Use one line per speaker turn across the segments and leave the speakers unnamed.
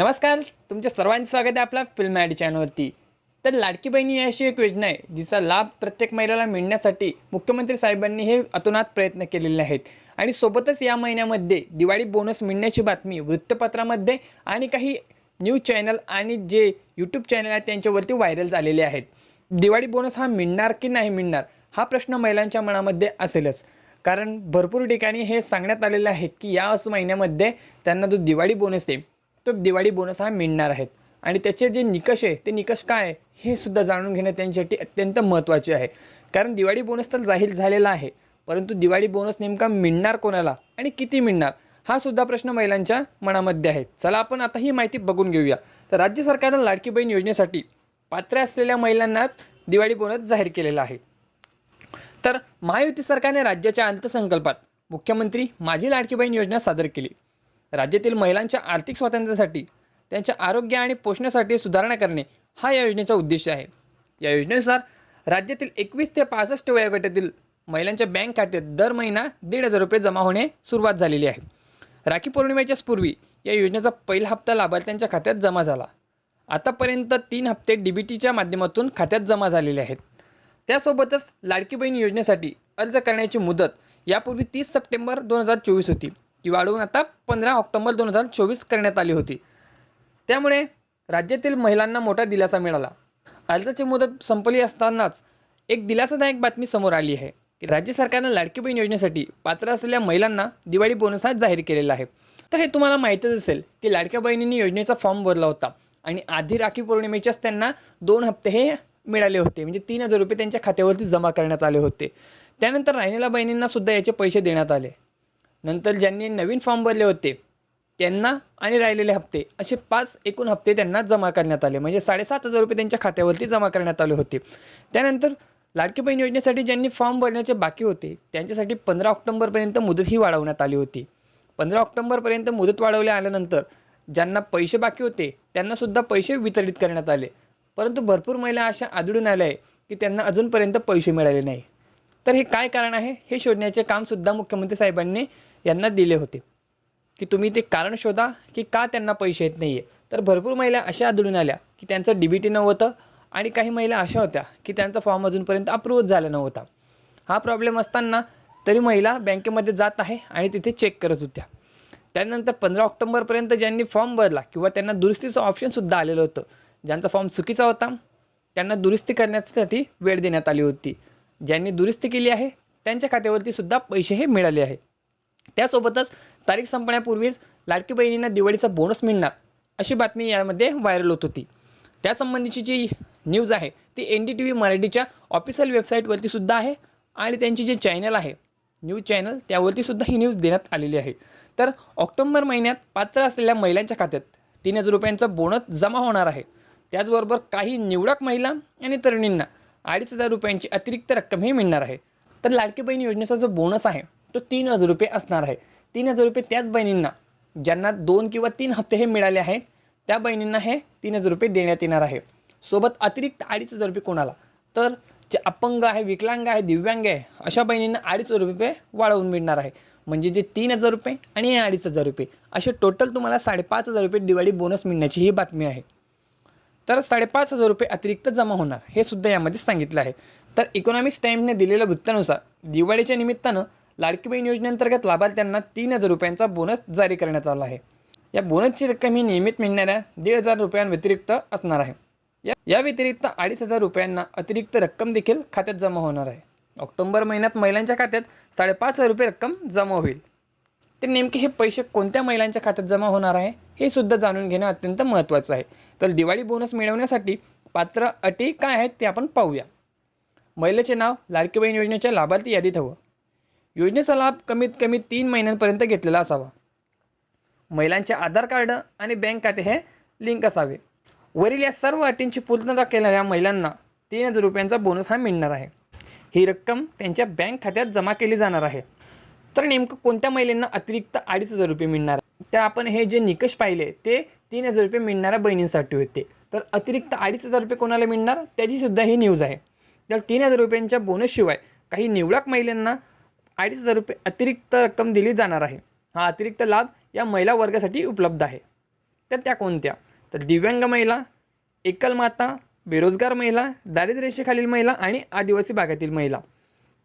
नमस्कार. तुमचे सर्वांचे स्वागत आहे आपल्या फिल्म ॲड चॅनलवरती. तर लाडकी बहिणी ही अशी एक योजना आहे जिचा लाभ प्रत्येक महिलेला मिळण्यासाठी मुख्यमंत्री साहेबांनी हे अतोनात प्रयत्न केलेले आहेत. आणि सोबतच या महिन्यामध्ये दिवाळी बोनस मिळण्याची बातमी वृत्तपत्रामध्ये आणि काही न्यूज चॅनल आणि जे यूट्यूब चॅनल आहेत त्यांच्यावरती व्हायरल झालेले आहेत. दिवाळी बोनस हा मिळणार की नाही मिळणार हा प्रश्न महिलांच्या मनामध्ये असेलच. कारण भरपूर ठिकाणी हे सांगण्यात आलेलं आहे की या महिन्यामध्ये त्यांना जो दिवाळी बोनस आहे तो दिवाळी बोनस हा मिळणार आहे. आणि त्याचे जे निकष आहे ते निकष काय आहे हे सुद्धा जाणून घेणे त्यांच्यासाठी अत्यंत महत्त्वाचे आहे. कारण दिवाळी बोनस तर जाहीर झालेला आहे, परंतु दिवाळी बोनस नेमका मिळणार कोणाला आणि किती मिळणार हा सुद्धा प्रश्न महिलांच्या मनामध्ये आहे. चला आपण आता ही माहिती बघून घेऊया. तर राज्य सरकारने लाडकी बहीण योजनेसाठी पात्र असलेल्या महिलांनाच दिवाळी बोनस जाहीर केलेला आहे. तर महायुती सरकारने राज्याच्या अर्थसंकल्पात मुख्यमंत्री माझी लाडकी बहीण योजना सादर केली. राज्यातील महिलांच्या आर्थिक स्वातंत्र्यासाठी त्यांच्या आरोग्य आणि पोषणासाठी सुधारणा करणे हा या योजनेचा उद्देश आहे. या योजनेनुसार राज्यातील 21 ते 65 वयोगटातील महिलांच्या बँक खात्यात दर महिना 1,500 रुपये जमा होणे सुरुवात झालेली आहे. राखी पौर्णिमेच्या पूर्वी या योजनेचा पहिला हप्ता लाभार्थ्यांच्या खात्यात जमा झाला. आतापर्यंत 3 हप्ते डीबीटीच्या माध्यमातून खात्यात जमा झालेले आहेत. त्यासोबतच लाडकी बहीण योजनेसाठी अर्ज करण्याची मुदत यापूर्वी 30 सप्टेंबर 2024 होती, ती वाढवून आता 15 ऑक्टोबर 2024 करण्यात आली होती. त्यामुळे राज्यातील महिलांना मोठा दिलासा मिळाला. अर्जाची मुदत संपली असतानाच एक दिलासादायक बातमी समोर आली आहे की राज्य सरकारने लाडकी बहीण योजनेसाठी पात्र असलेल्या महिलांना दिवाळी बोनस हा जाहीर केलेला आहे. तर हे तुम्हाला माहीतच असेल की लाडक्या बहिणींनी योजनेचा फॉर्म भरला होता आणि आधी राखी पौर्णिमेच्याच त्यांना 2 हप्ते हे मिळाले होते, म्हणजे 3,000 रुपये त्यांच्या खात्यावरती जमा करण्यात आले होते. त्यानंतर राहिलेल्या बहिणींना सुद्धा याचे पैसे देण्यात आले. नंतर ज्यांनी नवीन फॉर्म भरले होते त्यांना आणि राहिलेले हप्ते असे 5 एकूण हप्ते त्यांना जमा करण्यात आले, म्हणजे 7,500 रुपये त्यांच्या खात्यावरती जमा करण्यात आले होते. त्यानंतर लाडकी बहीण योजनेसाठी ज्यांनी फॉर्म भरण्याचे बाकी होते त्यांच्यासाठी 15 ऑक्टोबरपर्यंत मुदतही वाढवण्यात आली होती. 15 ऑक्टोबरपर्यंत मुदत वाढवल्या आल्यानंतर ज्यांना पैसे बाकी होते त्यांना सुद्धा पैसे वितरित करण्यात आले. परंतु भरपूर महिला अशा आढळून आल्या आहे की त्यांना अजूनपर्यंत पैसे मिळाले नाही. तर हे काय कारण आहे हे शोधण्याचे काम सुद्धा मुख्यमंत्री साहेबांनी यांना दिले होते की तुम्ही ते कारण शोधा की का त्यांना पैसे येत नाही आहे. तर भरपूर महिला अशा आढळून आल्या की त्यांचं डीबीटी नव्हतं आणि काही महिला अशा होत्या की त्यांचा फॉर्म अजूनपर्यंत अप्रूव्ह झाला नव्हता. हा प्रॉब्लेम असताना तरी महिला बँकेमध्ये जात आहे आणि तिथे चेक करत होत्या. त्यानंतर 15 ऑक्टोबरपर्यंत ज्यांनी फॉर्म भरला किंवा त्यांना दुरुस्तीचं ऑप्शनसुद्धा आलेलं होतं, ज्यांचा फॉर्म चुकीचा होता त्यांना दुरुस्ती करण्यासाठी वेळ देण्यात आली होती. ज्यांनी दुरुस्ती केली आहे त्यांच्या खात्यावरती सुद्धा पैसे हे मिळाले आहे. त्यासोबतच तारीख संपण्यापूर्वीच लाडकी बहिणींना दिवाळीचा बोनस मिळणार अशी बातमी यामध्ये व्हायरल होत होती. त्यासंबंधीची जी न्यूज आहे ती NDTV मराठीच्या ऑफिशियल वेबसाईटवरती सुद्धा आहे आणि त्यांची जे चॅनल आहे न्यूज चॅनल त्यावरती सुद्धा ही न्यूज देण्यात आलेली आहे. तर ऑक्टोबर महिन्यात पात्र असलेल्या महिलांच्या खात्यात 3,000 रुपयांचा बोनस जमा होणार आहे. त्याचबरोबर काही निवडक महिला आणि तरुणींना 2,500 रुपयांची अतिरिक्त रक्कम ही मिळणार आहे. तर लाडकी बहीण योजनेचा जो बोनस आहे तो 3,000 रुपये असणार आहे. 3,000 रुपये त्याच बहिणींना ज्यांना 2 किंवा 3 हप्ते हे मिळाले आहेत त्या बहिणींना हे 3,000 रुपये देण्यात येणार आहे. सोबत अतिरिक्त 2,500 रुपये कोणाला, तर जे अपंग आहे, विकलांग आहे, दिव्यांग आहे अशा बहिणींना 250 रुपये वाढवून मिळणार आहे. म्हणजे जे 3,000 रुपये आणि 250 रुपये असे टोटल तुम्हाला 5,500 रुपये दिवाळी बोनस मिळण्याची ही बातमी आहे. तर 5,500 रुपये अतिरिक्त जमा होणार हे सुद्धा यामध्ये सांगितलं आहे. तर इकॉनॉमिक्स टाइम्सने दिलेल्या वृत्तानुसार दिवाळीच्या निमित्तानं लाडकी बहीण योजनेअंतर्गत लाभार्थ्यांना 3,000 रुपयांचा बोनस जारी करण्यात आला आहे. या बोनसची रक्कम ही नियमित मिळणाऱ्या 1,500 रुपयांव्यतिरिक्त असणार आहे. या व्यतिरिक्त 2,500 रुपयांना अतिरिक्त रक्कम देखील खात्यात जमा होणार आहे. ऑक्टोबर महिन्यात महिलांच्या खात्यात 5,500 रुपये रक्कम जमा होईल. ते नेमके हे पैसे कोणत्या महिलांच्या खात्यात जमा होणार आहे हे सुद्धा जाणून घेणं अत्यंत महत्त्वाचं आहे. तर दिवाळी बोनस मिळवण्यासाठी पात्र अटी काय आहेत ते आपण पाहूया. महिलेचे नाव लाडकी बहीण योजनेच्या लाभार्थी यादीत हवं. योजनेचा लाभ कमीत कमी 3 महिन्यांपर्यंत घेतलेला असावा. महिलांचे आधार कार्ड आणि बँक खाते हे लिंक असावे. वरील या सर्व अटींची पूर्तता केलेल्या महिलांना 3,000 रुपयांचा बोनस हा मिळणार आहे. ही रक्कम त्यांच्या बँक खात्यात जमा केली जाणार आहे. तर नेमकं कोणत्या महिलांना अतिरिक्त 2,500 रुपये मिळणार, त्या आपण हे जे निकष पाहिले ते 3,000 रुपये मिळणाऱ्या बहिणींसाठी होते. तर अतिरिक्त 2,500 रुपये कोणाला मिळणार त्याची सुद्धा ही न्यूज आहे. तर 3,000 रुपयांच्या बोनसशिवाय काही निवडक महिलांना 2,500 रुपये अतिरिक्त रक्कम दिली जाणार आहे. हा अतिरिक्त लाभ या महिला वर्गासाठी उपलब्ध आहे. तर त्या कोणत्या? तर दिव्यांग महिला, एकल माता, बेरोजगार महिला, दारिद्र्य रेषेखालील महिला आणि आदिवासी भागातील महिला.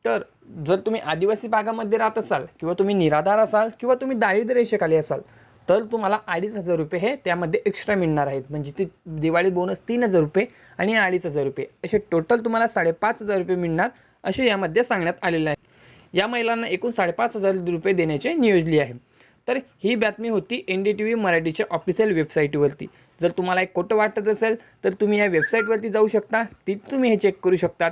तर जर तुम्ही आदिवासी भागामध्ये राहत असाल किंवा तुम्ही निराधार असाल किंवा तुम्ही दारिद्र्य रेषेखाली असाल तर तुम्हाला 2,500 हे त्यामध्ये एक्स्ट्रा मिळणार आहेत. म्हणजे ती दिवाळी बोनस 3,000 आणि 2,500 असे टोटल तुम्हाला 5,500 मिळणार असे यामध्ये सांगण्यात आलेले आहे. या महिलांना एकूण 5,500 देण्याचे नियोजले आहे. तर ही बातमी होती NDTV मराठीच्या ऑफिशियल वेबसाईटवरती. जर तुम्हाला एक खोटं वाटत असेल तर तुम्ही या वेबसाईटवरती जाऊ शकता, तिथे तुम्ही हे चेक करू शकतात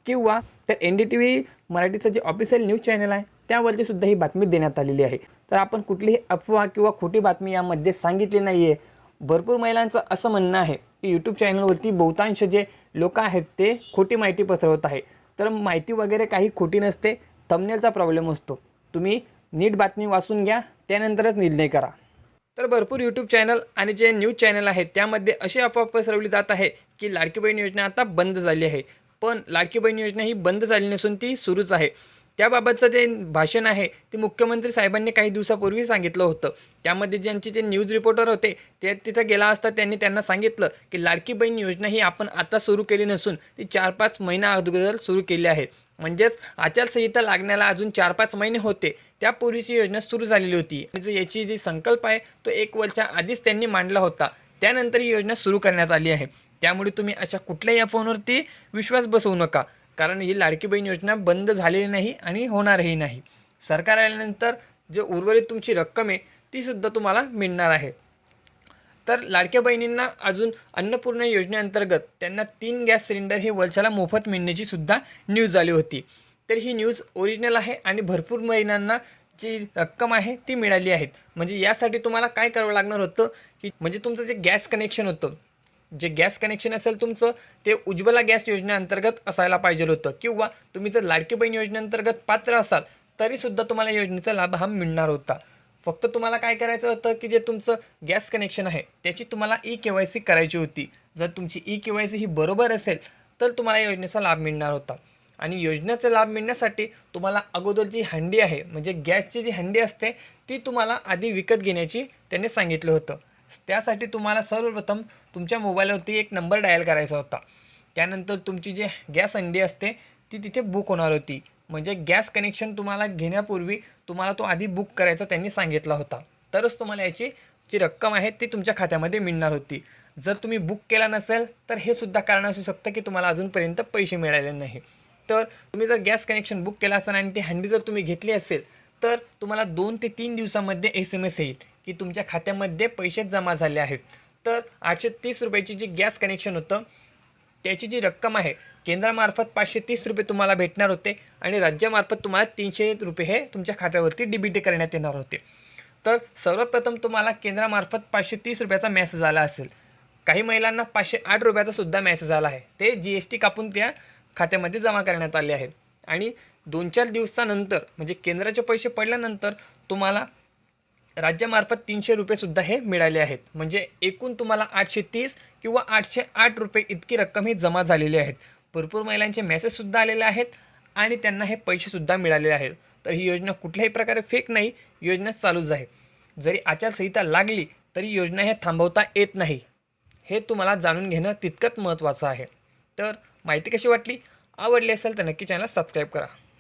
किंवा तर NDTV मराठीचं जे ऑफिशियल न्यूज चॅनल आहे त्यावरती सुद्धा ही बातमी देण्यात आलेली आहे. तर आपण कुठलीही अफवा किंवा खोटी बातमी यामध्ये सांगितली नाही आहे. भरपूर महिलांचं असं म्हणणं आहे की यूट्यूब चॅनलवरती बहुतांश जे लोक आहेत ते खोटी माहिती पसरवत आहे. तर माहिती वगैरे काही खोटी नसते, थंबनेलचा प्रॉब्लेम असतो. तुम्ही नीट बातमी वाचून घ्या, त्यानंतरच निर्णय करा. तर भरपूर यूट्यूब चॅनल आणि जे न्यूज चॅनल आहेत त्यामध्ये अशी अफवा पसरवली जात आहे की लाडकी बहीण योजना आता बंद झाली आहे. पण लाडकी बहीण योजना ही बंद झाली नसून ती सुरूच आहे. त्याबाबतचं जे भाषण आहे ते मुख्यमंत्री साहेबांनी काही दिवसापूर्वी सांगितलं होतं. त्यामध्ये ज्यांचे ते न्यूज रिपोर्टर होते ते तिथं गेला असता त्यांनी त्यांना सांगितलं की लाडकी बहीण योजना ही आपण आता सुरू केली नसून ती 4-5 महिना अगोदर सुरू केली आहे. म्हणजेच आचारसंहिता लागण्याला अजून 4-5 महिने होते त्यापूर्वीची योजना सुरू झालेली होती. म्हणजे याची जी संकल्प आहे तो 1 वर्षा आधीच त्यांनी मांडला होता. त्यानंतर ही योजना सुरू करण्यात आली आहे. त्यामुळे तुम्ही अशा कुठल्याही फोनवरती विश्वास बसवू नका. कारण ही लाडकी बहीण योजना बंद झालेली नाही आणि होणारही नाही. सरकार आल्यानंतर जे उर्वरित तुमची रक्कम आहे ती सुद्धा तुम्हाला मिळणार आहे. तर लाडक्या बहिणींना अजून अन्नपूर्णा योजनेअंतर्गत त्यांना 3 गॅस सिलेंडर हे वर्षाला मोफत मिळण्याची सुद्धा न्यूज आली होती. तर ही न्यूज ओरिजिनल आहे आणि भरपूर महिलांना जी रक्कम आहे ती मिळाली आहेत. म्हणजे यासाठी तुम्हाला काय करावं लागणार होतं की म्हणजे तुमचं जे गॅस कनेक्शन होतं, जे गॅस कनेक्शन असेल तुमचं ते उज्ज्वला गॅस योजनेअंतर्गत असायला पाहिजे होतं किंवा तुम्ही जर लाडकी बहीण योजनेअंतर्गत पात्र असाल तरीसुद्धा तुम्हाला योजनेचा लाभ हा मिळणार होता. फक्त तुम्हाला काय करायचं होतं की जे तुमचं गॅस कनेक्शन आहे त्याची तुम्हाला EKYC करायची होती. जर तुमची EKYC ही बरोबर असेल तर तुम्हाला योजनेचा लाभ मिळणार होता. आणि योजनेचा लाभ मिळण्यासाठी तुम्हाला अगोदर जी हंडी आहे म्हणजे गॅसची जी हंडी असते ती तुम्हाला आधी विकत घेण्याची त्यांनी सांगितलं होतं. त्यासाठी तुम्हाला सर्वप्रथम तुमच्या मोबाईलवरती एक नंबर डायल करायचा होता. त्यानंतर तुमची जी गॅस हंडी असते ती तिथे बुक होणार होती. म्हणजे गॅस कनेक्शन तुम्हाला घेण्यापूर्वी तुम्हाला तो आधी बुक करायचा त्यांनी सांगितला होता. तरच तुम्हाला याची जी रक्कम आहे ती तुमच्या खात्यामध्ये मिळणार होती. जर तुम्ही बुक केला नसेल तर हे सुद्धा कारण असू शकतं की तुम्हाला अजूनपर्यंत पैसे मिळाले नाही. तर तुम्ही जर गॅस कनेक्शन बुक केलं असेल आणि ती हंडी जर तुम्ही घेतली असेल तर तुम्हाला 2 ते 3 दिवसामध्ये SMS येईल की तुमच्या खात्यामध्ये पैसे जमा झाले आहेत. तर 830 रुपयाची जी गॅस कनेक्शन होतं त्याची जी रक्कम आहे केंद्रामार्फत 530 रुपये तुम्हाला भेटणार होते आणि राज्यामार्फत तुम्हाला 300 रुपये हे तुमच्या खात्यावरती DBT करण्यात येणार होते. तर सर्वप्रथम तुम्हाला केंद्रामार्फत 530 रुपयाचा मेसेज आला असेल. काही महिलांना 508 रुपयाचा सुद्धा मेसेज आला आहे. ते GST कापून त्या खात्यामध्ये जमा करण्यात आले आहेत. आणि 2-4 दिवसानंतर म्हणजे केंद्राचे पैसे पडल्यानंतर तुम्हाला राज्यामार्फत 300 रुपये सुद्धा हे मिळाले आहेत. म्हणजे एकूण तुम्हाला 830 किंवा 808 रुपये इतकी रक्कम ही जमा झालेली आहेत. भरपूर महिलांचे मेसेजसुद्धा आलेले आहेत आणि त्यांना हे पैसेसुद्धा मिळालेले आहेत. तर ही योजना कुठल्याही प्रकारे फेक नाही, योजना चालूच आहे. जरी आचारसंहिता लागली तरी योजना हे थांबवता येत नाही. हे तुम्हाला जाणून घेणं तितकंच महत्त्वाचं आहे. तर माहिती कशी वाटली? आवडली असेल तर नक्की चॅनल सबस्क्राईब करा.